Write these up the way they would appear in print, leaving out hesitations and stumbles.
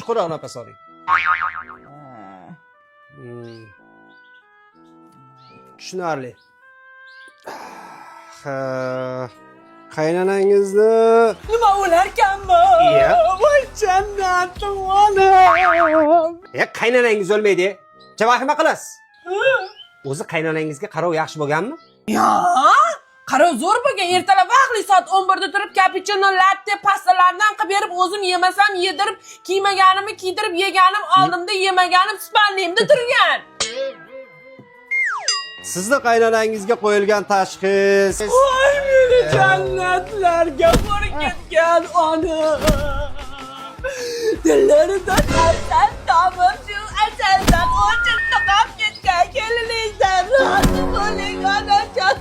chuqurroq nafas oling. Tushunarli. Qaynonangizni nima o'larkanmi? Voy jannatim onam. Qaynonangiz o'lmaydi. Javahima qilasiz. O'zi qaynonangizga qarov yaxshi bo'lganmi? Ya, qarov zo'r bo'lgan. Ertalab vaqtli soat 11 da turib kapuchino, latte, pastalardan qilib berib, o'zim yemasam yedirib, kiymaganimni kiydirib, yeganim oldimda, yemaganim spalnimda turgan. Sizni qaynonangizga qo'yilgan tashxis. Voy meni jannatlarga borib ketgan onam. Dillaridan asal tomib shu asaldan o'chib chiqib ketgan keliningdan rozi bo'ling onajon.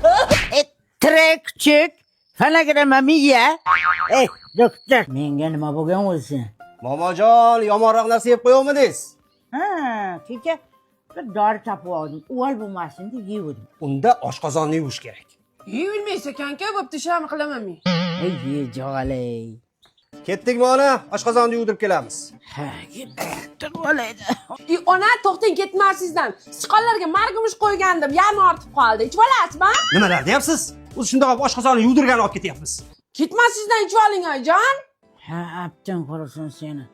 Trekchik, qanaqa mamiya? Doktor, menga nima bo'lgan o'zi? Momojon, yomonroq narsa yeb qo'yovmidingiz? Kecha bir dori topib oldim. Uvol bo'lmasin deb yedim. Unda oshqozonni yuvish kerak. Yeyilmaysa ekan-ku, bo'pti, shami qilaman men. Jolay. Ketdikmi ona? Oshqozonni yuvdirib kelamiz. Ha, ketdik bo'laydi. Ona, to'xtang, ketmaysizdan. Sichqonlarga margumush qo'ygandim, yarmi ortib qoldi. Ichib olasizmi? Nimalar deyapsiz? O'zi shunday qilib oshqozonni yuvdirgan olib ketyapmiz. Ketmaysizdan ichib oling, oyijon. Ha, aptan qarasan seni.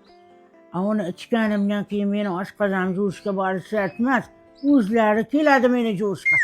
Uni ichganimdan keyin meni oshqozon juvishga borishga emas, o'zlari keladi meni juvishga.